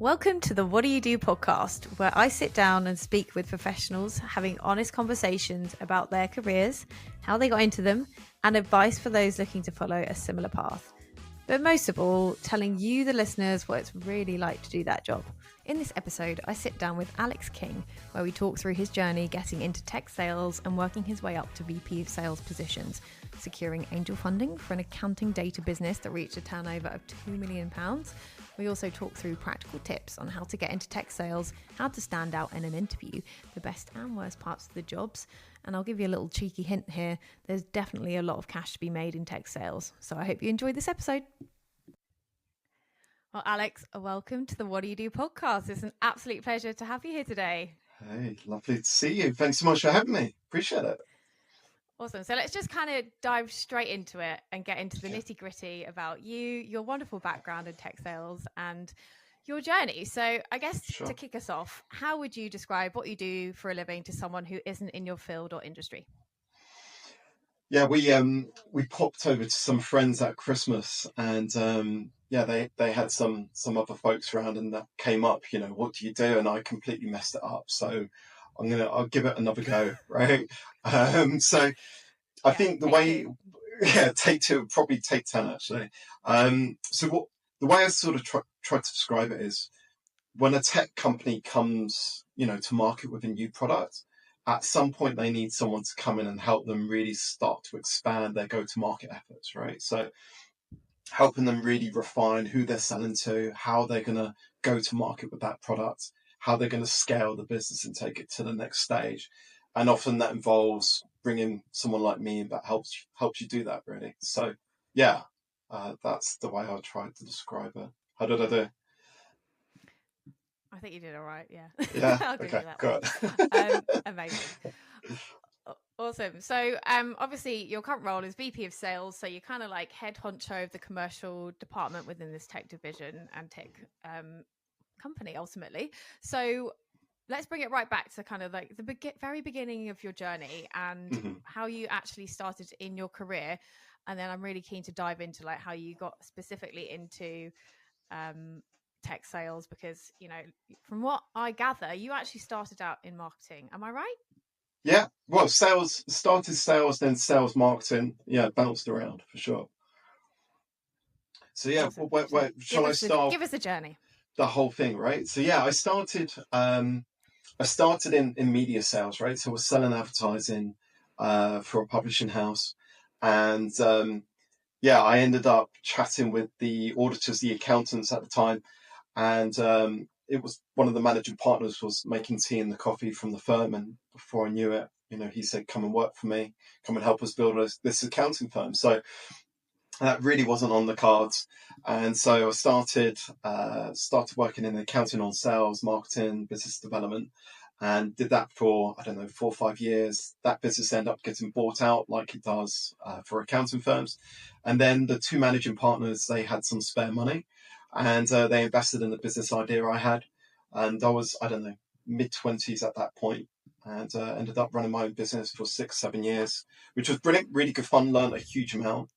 Welcome to the Waddyado Podcast, where I sit down and speak with professionals having honest conversations about their careers, how they got into them, and advice for those looking to follow a similar path. But most of all, telling you, the listeners, what it's really like to do that job. In this episode, I sit down with Alex King, where we talk through his journey getting into tech sales and working his way up to VP of sales positions, securing angel funding for an accounting data business that reached a turnover of £2 million. We also talk through practical tips on how to get into tech sales, how to stand out in an interview, the best and worst parts of the jobs. And I'll give you a little cheeky hint here. There's definitely a lot of cash to be made in tech sales. So I hope you enjoyed this episode. Well, Alex, welcome to the Waddyado Podcast. It's an absolute pleasure to have you here today. Hey, lovely to see you. Thanks so much for having me. Appreciate it. Awesome. So let's just kind of dive straight into it and get into the nitty gritty about you, your wonderful background in tech sales and your journey. So I guess to kick us off, how would you describe what you do for a living to someone who isn't in your field or industry? Yeah, we popped over to some friends at Christmas, and they had some other folks around, and that came up. You know, what do you do? And I completely messed it up. So I'll give it another go, right? So I think the way, take two, probably take 10 actually. The way I sort of try to describe it is when a tech company comes, to market with a new product, at some point they need someone to come in and help them really start to expand their go-to-market efforts, right? So helping them really refine who they're selling to, how they're going to go to market with that product, how they're going to scale the business and take it to the next stage. And often that involves bringing someone like me in that helps you do that, really. So, that's the way I tried to describe it. How did I do? I think you did all right, yeah. Yeah, I'll give okay, you that good. Amazing. Awesome. So obviously your current role is VP of sales, so you're kind of like head honcho of the commercial department within this tech division and tech company ultimately. So let's bring it right back to kind of like the very beginning of your journey and how you actually started in your career. And then I'm really keen to dive into like how you got specifically into tech sales, because, from what I gather, you actually started out in marketing. Am I right? Yeah. Well, started sales, then sales marketing. Yeah, bounced around for sure. So yeah, awesome. where shall I start? Give us the journey. The whole thing, right? So yeah, I started in media sales, right? So I was selling advertising for a publishing house, and I ended up chatting with the auditors, the accountants at the time, and it was one of the managing partners was making tea and the coffee from the firm, and before I knew it, he said, "Come and work for me, come and help us build this accounting firm." So that really wasn't on the cards, and so I started working in accounting on sales, marketing, business development, and did that for 4 or 5 years. That business ended up getting bought out, like it does for accounting firms, and then the two managing partners, they had some spare money, and they invested in the business idea I had, and I was mid-20s at that point, and ended up running my own business for 6-7 years, which was brilliant, really good fun, learned a huge amount.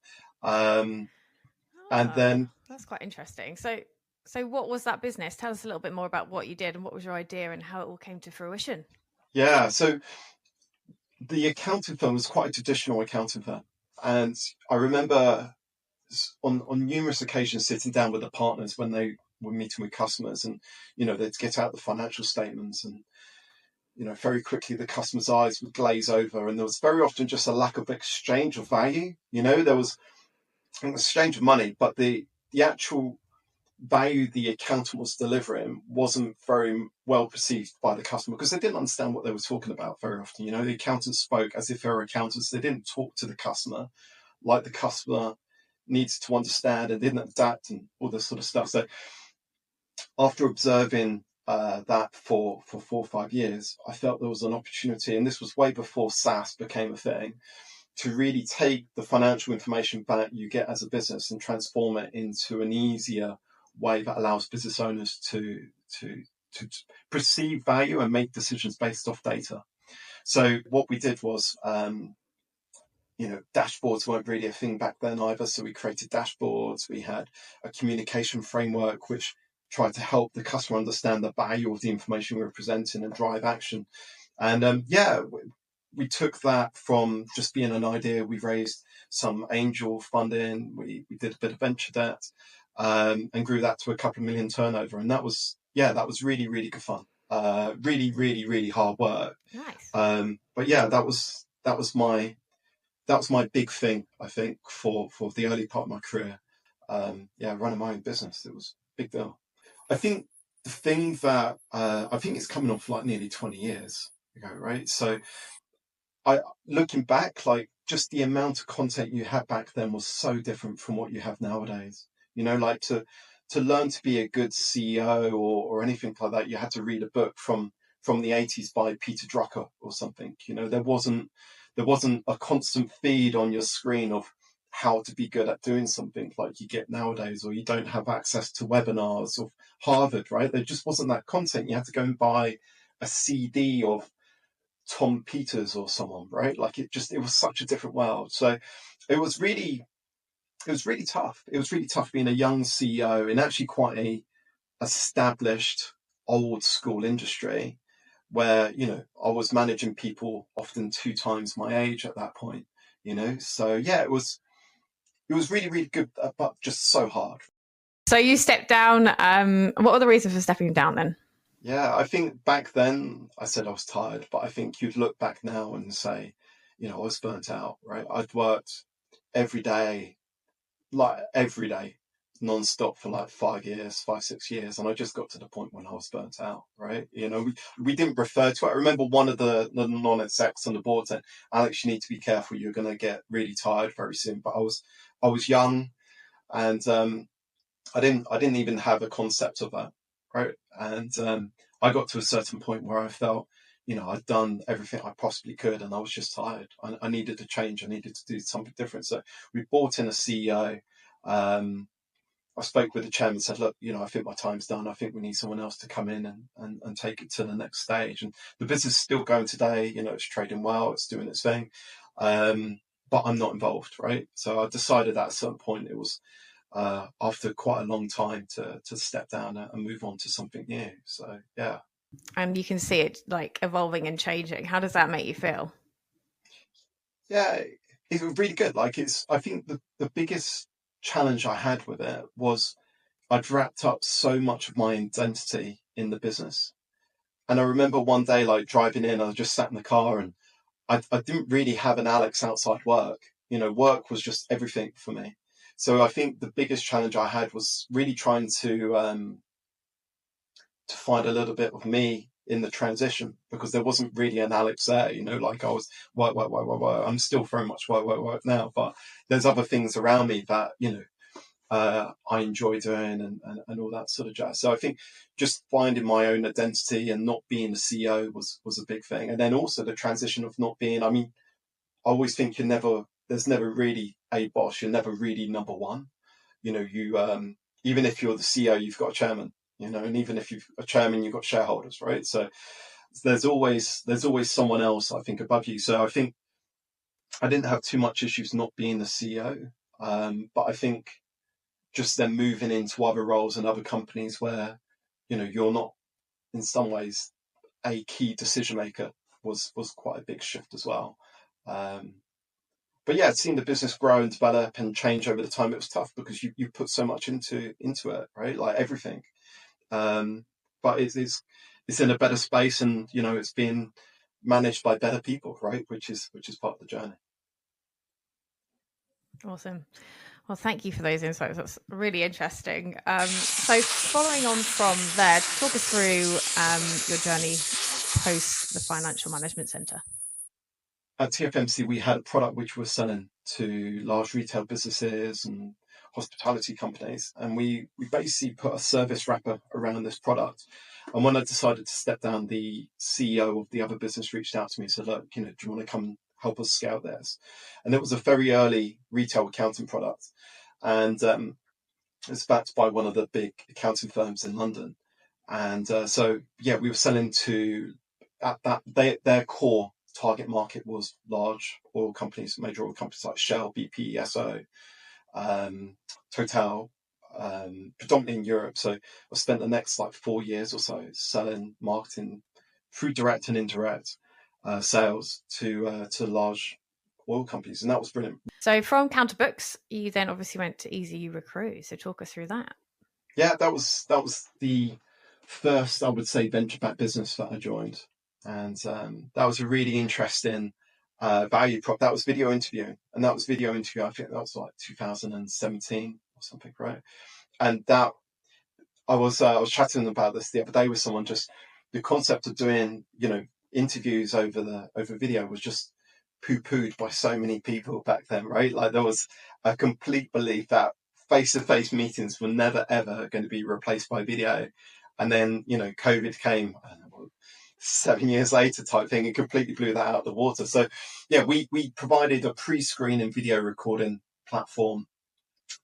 And then that's quite interesting. So what was that business? Tell us a little bit more about what you did and what was your idea and how it all came to fruition. Yeah, so the accounting firm was quite a traditional accounting firm, and I remember on numerous occasions sitting down with the partners when they were meeting with customers, and they'd get out the financial statements, and very quickly the customer's eyes would glaze over, and there was very often just a lack of exchange of value. There was an exchange of money, but the actual value the accountant was delivering wasn't very well perceived by the customer, because they didn't understand what they were talking about very often. The accountants spoke as if they were accountants. They didn't talk to the customer like the customer needs to understand, and didn't adapt and all this sort of stuff. So after observing that for 4 or 5 years, I felt there was an opportunity, and this was way before SaaS became a thing, to really take the financial information that you get as a business and transform it into an easier way that allows business owners to perceive value and make decisions based off data. So what we did was, dashboards weren't really a thing back then either. So we created dashboards. We had a communication framework, which try to help the customer understand the value of the information we were presenting and drive action. And we took that from just being an idea. We raised some angel funding. We did a bit of venture debt, and grew that to a couple of million turnover. And that was really, really good fun. Really, really, really hard work. Nice. But yeah, that was my big thing, I think, for the early part of my career. Running my own business, it was a big deal. I think the thing that I think it's coming off like nearly 20 years ago, right? So looking back, like just the amount of content you had back then was so different from what you have nowadays. Like to learn to be a good CEO or anything like that, you had to read a book from the 80s by Peter Drucker or something. There wasn't a constant feed on your screen of how to be good at doing something like you get nowadays, or you don't have access to webinars of Harvard, right? There just wasn't that content. You had to go and buy a CD of Tom Peters or someone, right? Like it was such a different world. So it was really tough. It was really tough being a young CEO in actually quite a established old school industry where, I was managing people often 2 times my age at that point, So yeah, it was really, really good, but just so hard. So you stepped down. What were the reasons for stepping down then? Yeah, I think back then I said I was tired, but I think you'd look back now and say, I was burnt out, right? I'd worked every day, non-stop for like 5, 6 years. And I just got to the point when I was burnt out, right? We didn't refer to it. I remember one of the non-execs on the board said, Alex, you need to be careful. You're going to get really tired very soon. But I was young, and I didn't even have a concept of that, right? And I got to a certain point where I felt, I'd done everything I possibly could, and I was just tired. I needed to change. I needed to do something different. So we brought in a CEO. I spoke with the chairman and said, look, I think my time's done. I think we need someone else to come in and take it to the next stage. And the business is still going today. It's trading well. It's doing its thing. But I'm not involved, right? So I decided at a certain point it was after quite a long time to step down and move on to something new. So, yeah. And you can see it like evolving and changing. How does that make you feel? Yeah, it's really good. Like I think the biggest challenge I had with it was I'd wrapped up so much of my identity in the business. And I remember one day, like driving in, I just sat in the car and I didn't really have an Alex outside work. Work was just everything for me. So I think the biggest challenge I had was really trying to find a little bit of me in the transition, because there wasn't really an Alex there, like I was work. I'm still very much work now, but there's other things around me that, I enjoy doing and all that sort of jazz. So I think just finding my own identity and not being a CEO was a big thing. And then also the transition of not being, I always think there's never really a boss. You're never really number one. You even if you're the CEO, you've got a chairman, and even if you've a chairman, you've got shareholders, right? So there's always someone else, I think, above you. So I think I didn't have too much issues not being the CEO. But I think just then moving into other roles and other companies where, you're not in some ways a key decision maker was quite a big shift as well. But yeah, seeing the business grow and develop and change over the time, it was tough because you put so much into it, right? Like everything. But it's in a better space, and it's being managed by better people, right? Which is part of the journey. Awesome. Well, thank you for those insights. That's really interesting. So following on from there, talk us through your journey post the Financial Management Centre. At TFMC, we had a product which was selling to large retail businesses and hospitality companies, and we basically put a service wrapper around this product. And when I decided to step down, the CEO of the other business reached out to me and said, look, do you want to come help us scale this? And it was a very early retail accounting product, and it's backed by one of the big accounting firms in London. And so we were selling to their core target market was large oil companies, major oil companies like Shell, BP, Esso, Total, predominantly in Europe. So I spent the next like 4 years or so selling marketing through direct and indirect sales to large oil companies, and that was brilliant. So from Counterbooks, you then obviously went to Easy Recruit. So talk us through that. Yeah, that was the first, I would say, venture-backed business that I joined, and that was a really interesting value prop. That was video interviewing, and that was video interview. I think that was like 2017 or something, right? And that I was chatting about this the other day with someone. Just the concept of doing, interviews over video was just poo-pooed by so many people back then, right? Like there was a complete belief that face-to-face meetings were never ever going to be replaced by video. And then, COVID came, I don't know, 7 years later type thing, and completely blew that out of the water. So yeah, we provided a pre-screen and video recording platform,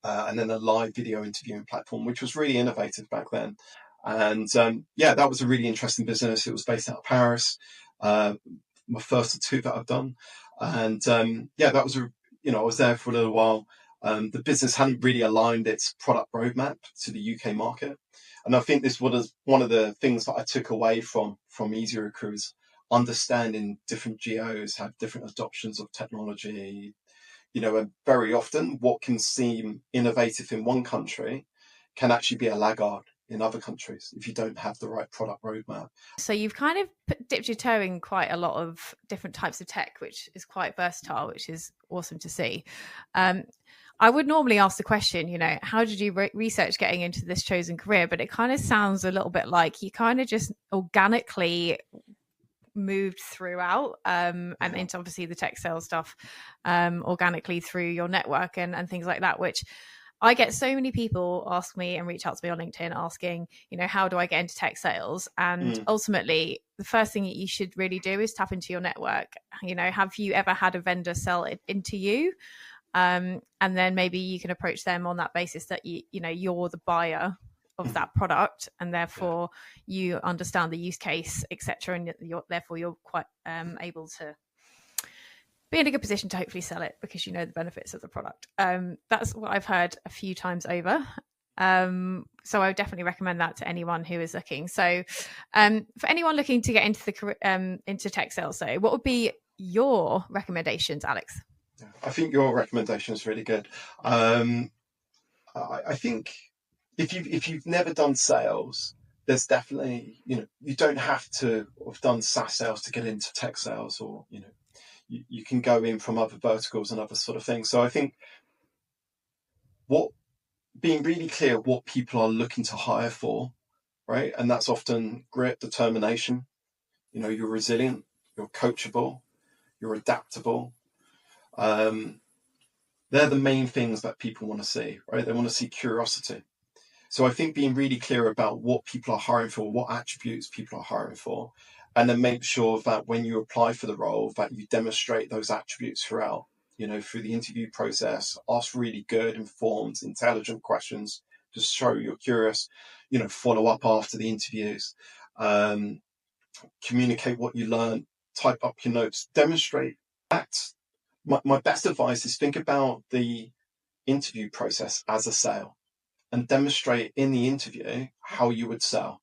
and then a live video interviewing platform, which was really innovative back then. And that was a really interesting business. It was based out of Paris, my first of two that I've done. And that was, I was there for a little while. The business hadn't really aligned its product roadmap to the UK market. And I think this was one of the things that I took away from Easy Recruit, understanding different geos have different adoptions of technology. And very often what can seem innovative in one country can actually be a laggard in other countries if you don't have the right product roadmap. So you've kind of dipped your toe in quite a lot of different types of tech, which is quite versatile, which is awesome to see. I would normally ask the question, how did you research getting into this chosen career? But it kind of sounds a little bit like you kind of just organically moved throughout and into obviously the tech sales stuff organically through your network and things like that, which I get so many people ask me and reach out to me on LinkedIn asking, how do I get into tech sales? And ultimately, the first thing that you should really do is tap into your network. Have you ever had a vendor sell it into you? And then maybe you can approach them on that basis that you're the buyer of that product, and therefore you understand the use case, etc., and therefore you're quite able to be in a good position to hopefully sell it because you know the benefits of the product. That's what I've heard a few times over. So I would definitely recommend that to anyone who is looking. So for anyone looking to get into the into tech sales, so what would be your recommendations, Alex? I think your recommendation is really good. I think if you've never done sales, there's definitely, you don't have to have done SaaS sales to get into tech sales, or, you can go in from other verticals and other sort of things. So I think being really clear what people are looking to hire for, right? And that's often grit, determination. You're resilient, you're coachable, you're adaptable. They're the main things that people want to see, right? They want to see curiosity. So I think being really clear about what people are hiring for, what attributes people are hiring for, and then make sure that when you apply for the role, that you demonstrate those attributes throughout, through the interview process. Ask really good, informed, intelligent questions to show you're curious, follow up after the interviews, communicate what you learn, type up your notes, demonstrate that. My best advice is think about the interview process as a sale and demonstrate in the interview how you would sell,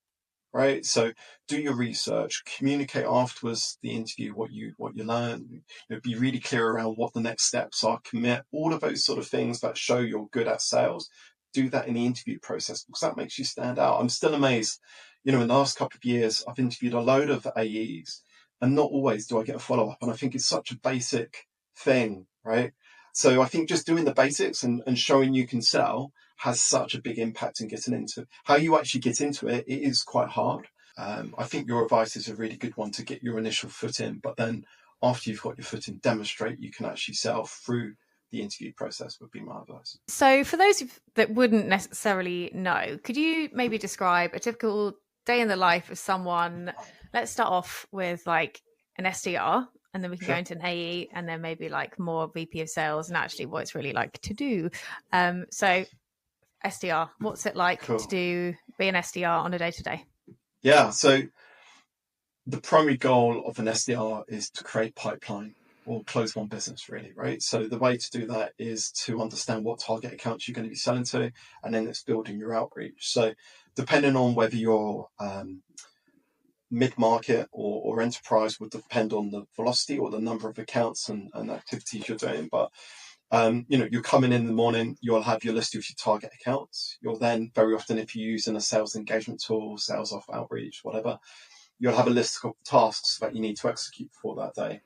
right? So do your research, communicate afterwards the interview what you learn, be really clear around what the next steps are, commit, all of those sort of things that show you're good at sales. Do that in the interview process because that makes you stand out. I'm still amazed, in the last couple of years, I've interviewed a load of AEs and not always do I get a follow-up. And I think it's such a basic thing, right? So I think just doing the basics and showing you can sell has such a big impact in getting into how you actually get into it. It is quite hard. I think your advice is a really good one to get your initial foot in, but then after you've got your foot in, demonstrate you can actually sell through the interview process would be my advice. So for those that wouldn't necessarily know, could you maybe describe a typical day in the life of someone? Let's start off with like an SDR, and then we can go into an AE, and then maybe like more VP of sales and actually what it's really like to do. So SDR, what's it like to be an SDR on a day-to-day? Yeah, so the primary goal of an SDR is to create pipeline, or close one business, really, right? So the way to do that is to understand what target accounts you're going to be selling to, and then it's building your outreach. So depending on whether you're mid-market or enterprise would depend on the velocity or the number of accounts and activities you're doing. But you're coming in the morning, you'll have your list of your target accounts. You'll then, very often, if you're using a sales engagement tool, sales off outreach, whatever, you'll have a list of tasks that you need to execute for that day.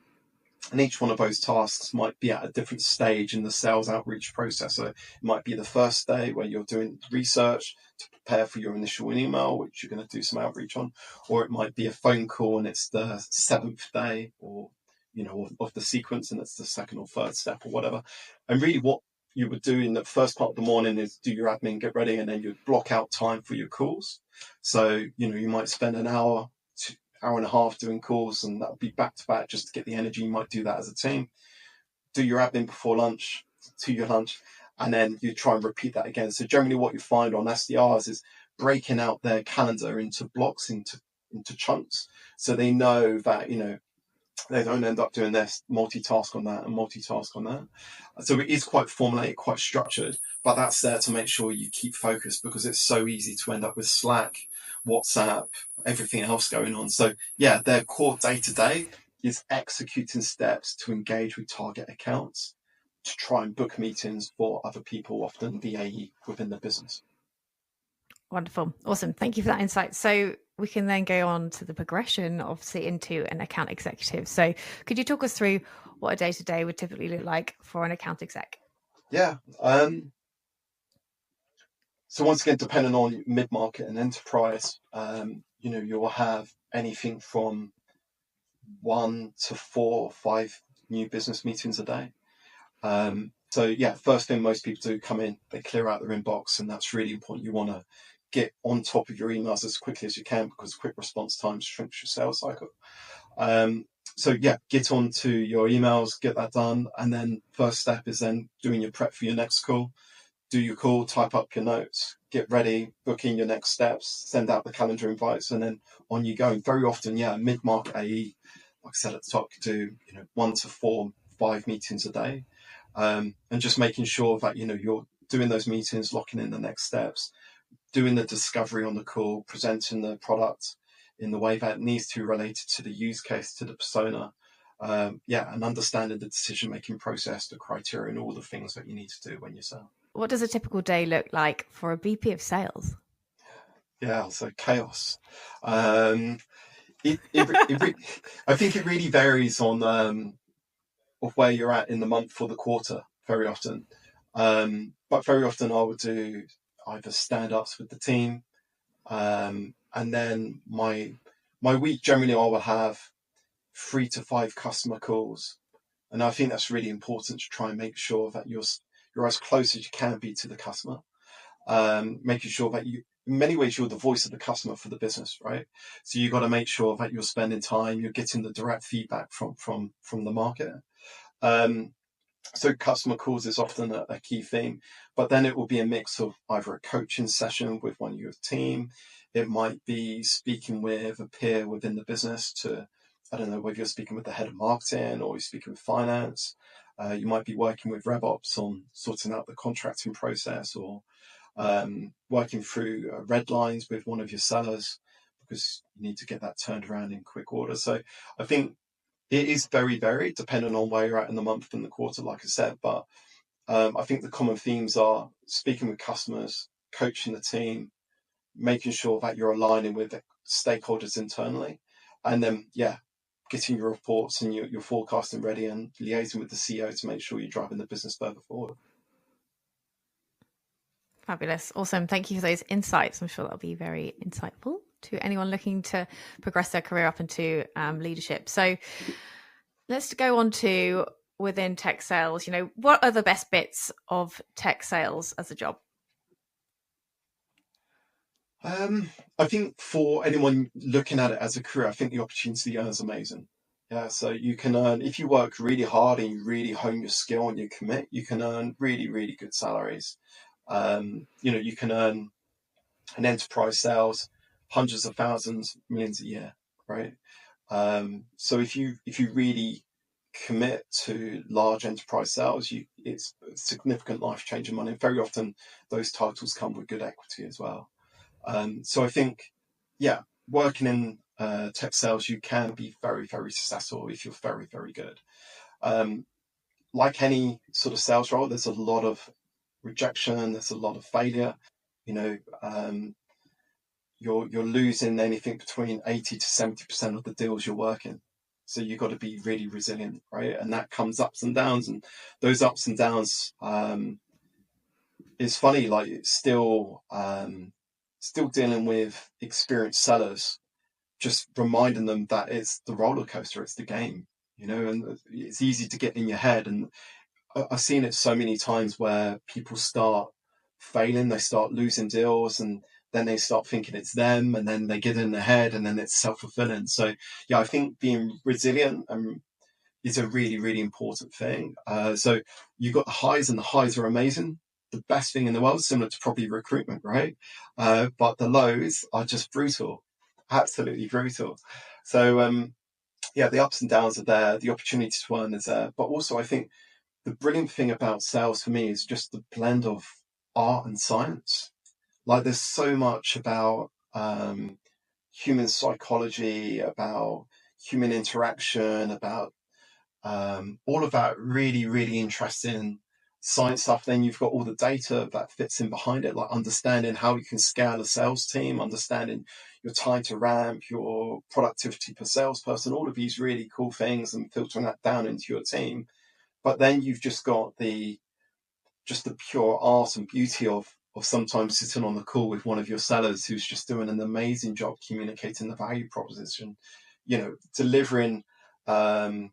And each one of those tasks might be at a different stage in the sales outreach process. So it might be the first day where you're doing research to prepare for your initial email, which you're going to do some outreach on, or it might be a phone call and it's the 7th day, or of the sequence, and it's the second or third step or whatever. And really what you would do in the first part of the morning is do your admin, get ready, and then you block out time for your calls. So, you might spend an hour and a half doing calls, and that would be back to back just to get the energy. You might do that as a team. Do your admin before lunch, to your lunch, and then you try and repeat that again. So generally what you find on SDRs is breaking out their calendar into blocks, into chunks, so they know that, they don't end up doing this, multitask on that and multitask on that. So it is quite formulated, quite structured, but that's there to make sure you keep focused, because it's so easy to end up with Slack, WhatsApp, everything else going on. So yeah, their core day-to-day is executing steps to engage with target accounts, to try and book meetings for other people, often VAE within the business. Wonderful. Awesome. Thank you for that insight. So we can then go on to the progression, obviously, into an account executive. So could you talk us through what a day-to-day would typically look like for an account exec? Yeah. So once again, depending on mid-market and enterprise, you'll have anything from 1 to 4 or 5 new business meetings a day. So yeah, first thing most people do, come in, they clear out their inbox, and that's really important. You want to get on top of your emails as quickly as you can, because quick response time shrinks your sales cycle. So yeah, get onto your emails, get that done, and then first step is then doing your prep for your next call. Do your call, type up your notes, get ready, book in your next steps, send out the calendar invites, and then on you go. And very often, yeah, mid-market AE, like I said at the top, could do 1 to 4, 5 meetings a day, and just making sure that you're doing those meetings, locking in the next steps, doing the discovery on the call, presenting the product in the way that it needs to, related to the use case, to the persona, and understanding the decision-making process, the criteria, and all the things that you need to do when you sell. What does a typical day look like for a VP of sales? Yeah, so chaos. I think it really varies on of where you're at in the month or the quarter, very often. But very often I would do either stand-ups with the team, and then my week, generally I will have 3 to 5 customer calls. And I think that's really important, to try and make sure that you're as close as you can be to the customer, making sure that in many ways, you're the voice of the customer for the business, right? So you've got to make sure that you're spending time, you're getting the direct feedback from the market. So customer calls is often a key theme, but then it will be a mix of either a coaching session with one of your team. It might be speaking with a peer within the business to, I don't know, whether you're speaking with the head of marketing or you're speaking with finance. You might be working with RevOps on sorting out the contracting process, or working through red lines with one of your sellers, because you need to get that turned around in quick order. So I think it is very varied depending on where you're at in the month and the quarter, like I said. But I think the common themes are speaking with customers, coaching the team, making sure that you're aligning with the stakeholders internally, and then, getting your reports and your forecasting ready, and liaising with the CEO to make sure you're driving the business further forward. Fabulous. Awesome. Thank you for those insights. I'm sure that'll be very insightful to anyone looking to progress their career up into leadership. So let's go on to within tech sales. What are the best bits of tech sales as a job? I think for anyone looking at it as a career, I think the opportunity to earn is amazing. Yeah, so you can earn, if you work really hard and you really hone your skill and you commit, you can earn really, really good salaries. You can earn an enterprise sales hundreds of thousands, millions a year, right? So if you really commit to large enterprise sales, it's significant life-changing money. Very often those titles come with good equity as well. So I think, working in tech sales, you can be very, very successful if you're very, very good. Like any sort of sales role, there's a lot of rejection, there's a lot of failure. You're losing anything between 80 to 70% of the deals you're working. So you've got to be really resilient, right? And that comes ups and downs, and those ups and downs is funny. Like, it's still dealing with experienced sellers, just reminding them that it's the roller coaster, it's the game, and it's easy to get in your head. And I've seen it so many times where people start failing, they start losing deals, and then they start thinking it's them, and then they get in their head, and then it's self-fulfilling. So I think being resilient is a really, really important thing. So you've got the highs, and the highs are amazing. The best thing in the world, similar to probably recruitment, right? But the lows are just brutal, absolutely brutal. So the ups and downs are there, the opportunity to earn is there. But also I think the brilliant thing about sales for me is just the blend of art and science. Like, there's so much about human psychology, about human interaction, about all of that really, really interesting science stuff. Then you've got all the data that fits in behind it, like understanding how you can scale a sales team, understanding your time to ramp, your productivity per salesperson, all of these really cool things, and filtering that down into your team. But then you've just got the pure art and beauty of sometimes sitting on the call with one of your sellers who's just doing an amazing job communicating the value proposition, delivering the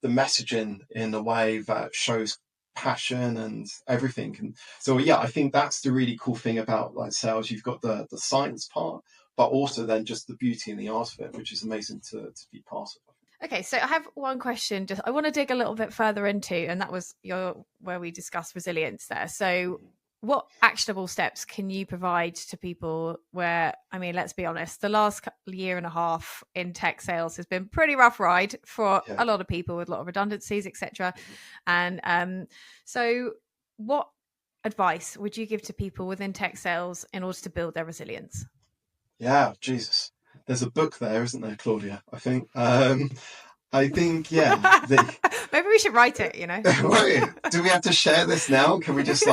messaging in a way that shows passion and everything. And so I think that's the really cool thing about like sales. You've got the science part, but also then just the beauty and the art of it, which is amazing to be part of. Okay, so I have one question I want to dig a little bit further into, and that was where we discussed resilience there. So what actionable steps can you provide to people where, let's be honest, the last year and a half in tech sales has been pretty rough ride for a lot of people, with a lot of redundancies, etc. And so what advice would you give to people within tech sales in order to build their resilience? Yeah, Jesus. There's a book there, isn't there, Claudia? I think. Maybe we should write it, Wait, do we have to share this now? Can we just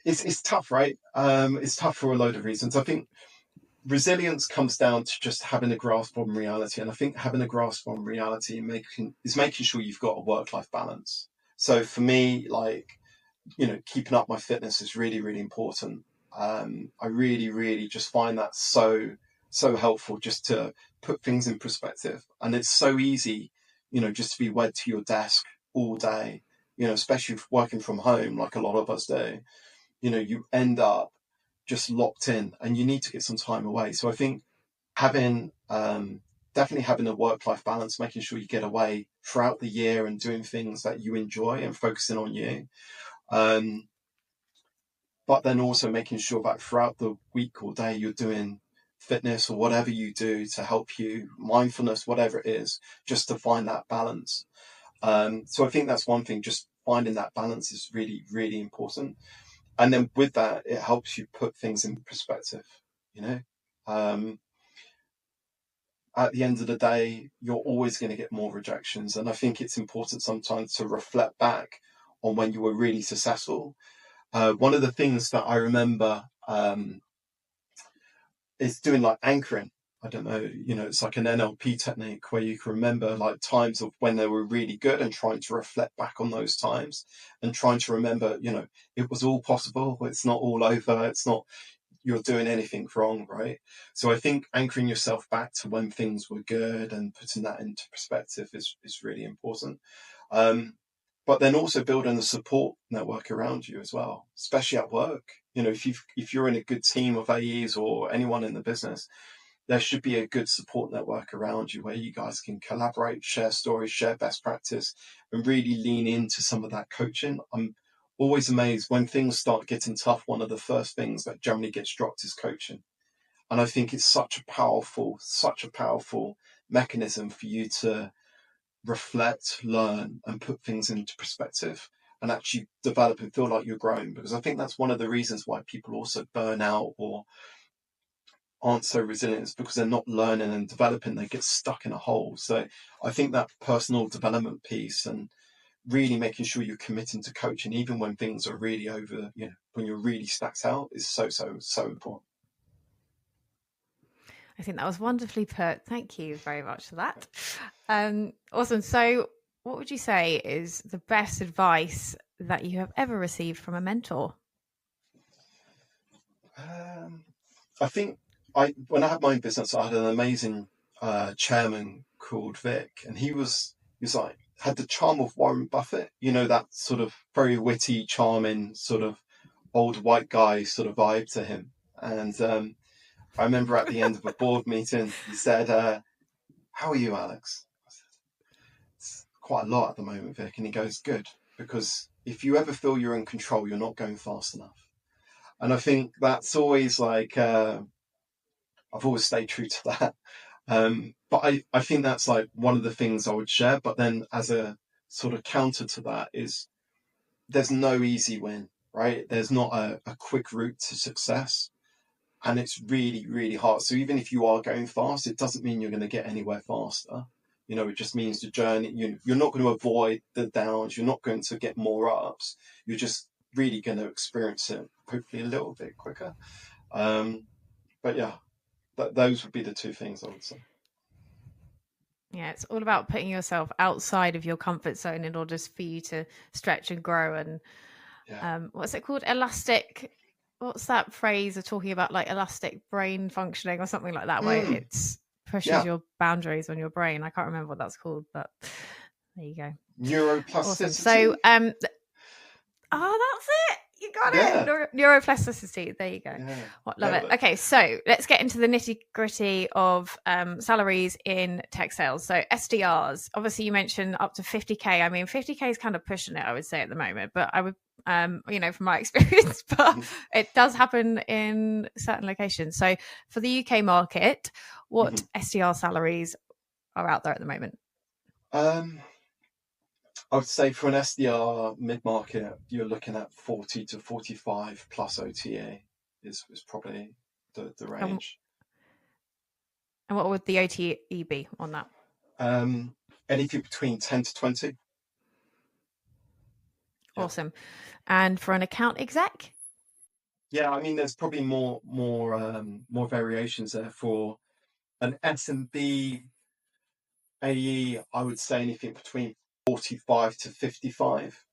it's tough, right? It's tough for a load of reasons. I think resilience comes down to just having a grasp on reality. And I think having a grasp on reality is making sure you've got a work-life balance. So for me, keeping up my fitness is really, really important. I really, really just find that so helpful, just to put things in perspective. And it's so easy, just to be wed to your desk all day, especially working from home, like a lot of us do. You end up just locked in, and you need to get some time away. So I think definitely having a work-life balance, making sure you get away throughout the year and doing things that you enjoy and focusing on you. But then also making sure that throughout the week or day you're doing fitness or whatever you do to help you, mindfulness, whatever it is, just to find that balance. So I think that's one thing, just finding that balance is really, really important. And then with that, it helps you put things in perspective, At the end of the day, you're always going to get more rejections. And I think it's important sometimes to reflect back on when you were really successful. One of the things that I remember is doing like anchoring. I don't know, it's like an NLP technique where you can remember like times of when they were really good and trying to reflect back on those times and trying to remember, it was all possible. It's not all over. It's not you're doing anything wrong, right? So I think anchoring yourself back to when things were good and putting that into perspective is really important. But then also building a support network around you as well, especially at work. If you're in a good team of AEs or anyone in the business, there should be a good support network around you where you guys can collaborate, share stories, share best practice, and really lean into some of that coaching. I'm always amazed when things start getting tough. One of the first things that generally gets dropped is coaching. And I think it's such a powerful mechanism for you to reflect, learn, and put things into perspective and actually develop and feel like you're growing. Because I think that's one of the reasons why people also burn out or aren't so resilient, is because they're not learning and developing. They get stuck in a hole. So I think that personal development piece and really making sure you're committing to coaching, even when things are really over, when you're really stacked out, is so important. I think that was wonderfully put. Thank you very much for that. Awesome. So what would you say is the best advice that you have ever received from a mentor? I think when I had my own business, I had an amazing chairman called Vic, and he was like, had the charm of Warren Buffett, that sort of very witty, charming, sort of old white guy sort of vibe to him. And I remember at the end of a board meeting, he said, "How are you, Alex?" I said, "It's quite a lot at the moment, Vic." And he goes, "Good, because if you ever feel you're in control, you're not going fast enough." And I think that's always like, I've always stayed true to that. But I think that's like one of the things I would share. But then as a sort of counter to that is, there's no easy win, right? There's not a quick route to success. And it's really, really hard. So even if you are going fast, it doesn't mean you're going to get anywhere faster. It just means the journey, you're not going to avoid the downs. You're not going to get more ups. You're just really going to experience it hopefully a little bit quicker. But yeah, those would be the two things I would say. Yeah, it's all about putting yourself outside of your comfort zone in order for you to stretch and grow. And what's it called? What's that phrase of talking about, like elastic brain functioning or something like that, where it pushes your boundaries on your brain? I can't remember what that's called, but there you go. Neuroplasticity. Awesome. So, that's it. You got it. Neuroplasticity. There you go. Yeah. Love it. Okay, so let's get into the nitty gritty of salaries in tech sales. So SDRs, obviously you mentioned up to 50K. I mean, 50K is kind of pushing it, I would say, at the moment, but I would, from my experience, but it does happen in certain locations. So for the UK market, what SDR salaries are out there at the moment? I would say for an SDR mid-market, you're looking at 40 to 45 plus OTA is probably the range. And what would the OTE be on that? Anything between 10 to 20. Awesome. And for an account exec? Yeah, I mean, there's probably more variations there. For an S&B AE, I would say anything between 45 to 55,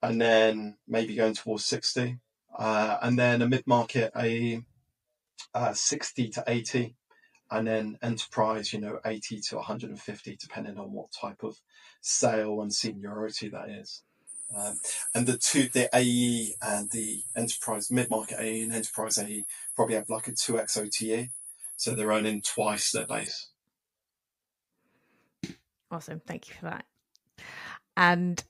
and then maybe going towards 60. And then a mid-market AE, 60 to 80. And then enterprise, 80 to 150, depending on what type of sale and seniority that is. And the AE and the enterprise, mid-market AE and enterprise AE probably have like a 2x OTE. So they're earning twice their base. Awesome. Thank you for that. And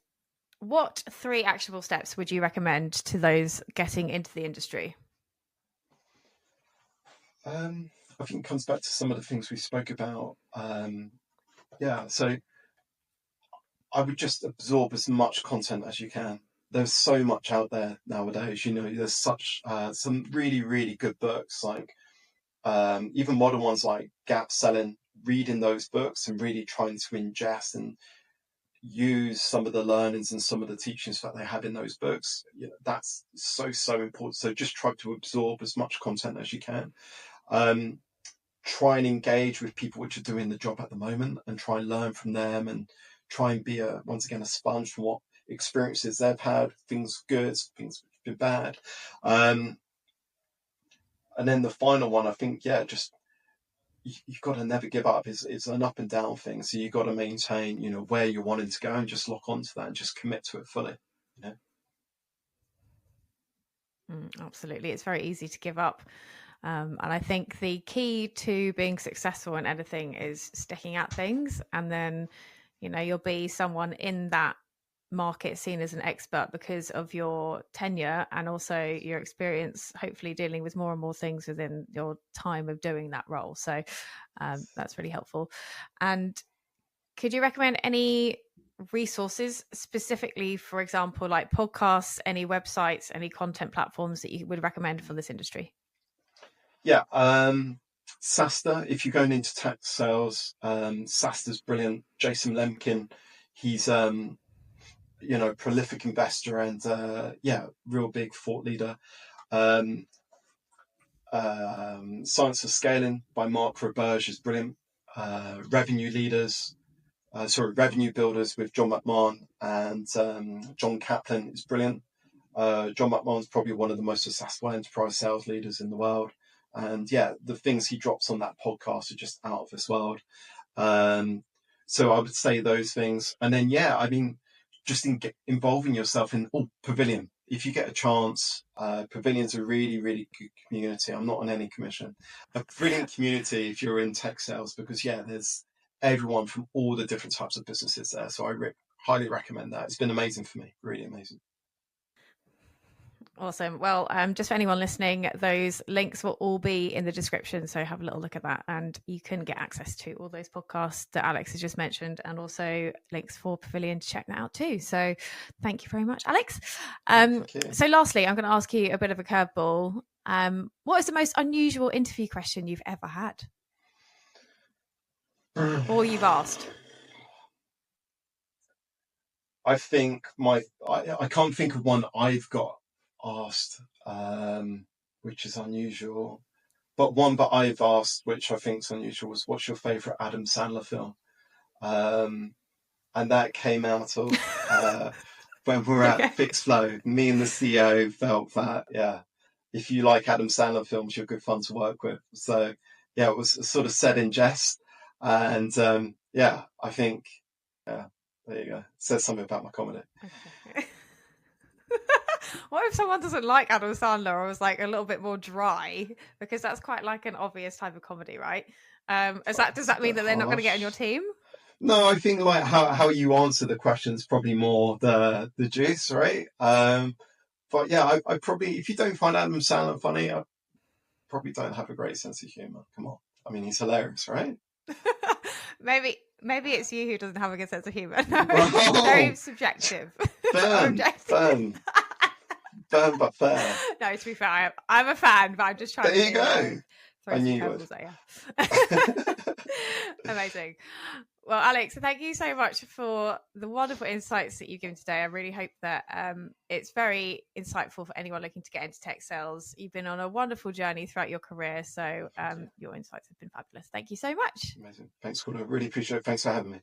what 3 actionable steps would you recommend to those getting into the industry? I think it comes back to some of the things we spoke about. So I would just absorb as much content as you can. There's so much out there nowadays. There's such some really, really good books, like even modern ones like Gap Selling. Reading those books and really trying to ingest and use some of the learnings and some of the teachings that they have in those books. That's so important. So just try to absorb as much content as you can. Try and engage with people which are doing the job at the moment and try and learn from them, and try and be a sponge from what experiences they've had, things good, things been bad. And then the final one, I think, just you've got to never give up. It's an up and down thing. So you've got to maintain, where you're wanting to go, and just lock onto that and just commit to it fully. Absolutely. It's very easy to give up. And I think the key to being successful in anything is sticking at things. And then, you'll be someone in that market seen as an expert because of your tenure and also your experience, hopefully dealing with more and more things within your time of doing that role. So that's really helpful. And could you recommend any resources specifically, for example, like podcasts, any websites, any content platforms that you would recommend for this industry? Yeah. SaaSta, if you're going into tech sales, SaaSta's brilliant. Jason Lemkin, he's prolific investor and real big thought leader. Science of Scaling by Mark Roberge is brilliant. Revenue Builders with John McMahon and John Kaplan is brilliant. John McMahon's probably one of the most successful enterprise sales leaders in the world. And the things he drops on that podcast are just out of this world. So I would say those things. And then, just involving yourself in Pavilion. If you get a chance, Pavilion's a really, really good community. I'm not on any commission. A brilliant community if you're in tech sales, because there's everyone from all the different types of businesses there. So I highly recommend that. It's been amazing for me, really amazing. Awesome. Well, just for anyone listening, those links will all be in the description. So have a little look at that and you can get access to all those podcasts that Alex has just mentioned and also links for Pavilion to check that out too. So thank you very much, Alex. So lastly, I'm going to ask you a bit of a curveball. What is the most unusual interview question you've ever had? Or you've asked? I think I can't think of one I've got asked, which is unusual, but one that I've asked which I think is unusual was, what's your favorite Adam Sandler film? And that came out of when we were at Fixed Flow. Me and the CEO felt that if you like Adam Sandler films, you're good fun to work with. So it was sort of said in jest, and I think there you go, it says something about my comedy. Okay. What if someone doesn't like Adam Sandler or was like a little bit more dry? Because that's quite like an obvious type of comedy, right? Does that mean that they're not going to get on your team? No, I think like how you answer the question is probably more the juice, right? But I probably, if you don't find Adam Sandler funny, I probably don't have a great sense of humor. Come on, I mean, he's hilarious, right? Maybe it's you who doesn't have a good sense of humor. No, it's very subjective. Fun, but fair. No, to be fair, I'm a fan, but I'm just trying. There you go. I knew you would. Amazing. Well, Alex, thank you so much for the wonderful insights that you've given today. I really hope that it's very insightful for anyone looking to get into tech sales. You've been on a wonderful journey throughout your career, so your insights have been fabulous. Thank you so much. Amazing. Thanks, Claudia. I really appreciate it. Thanks for having me.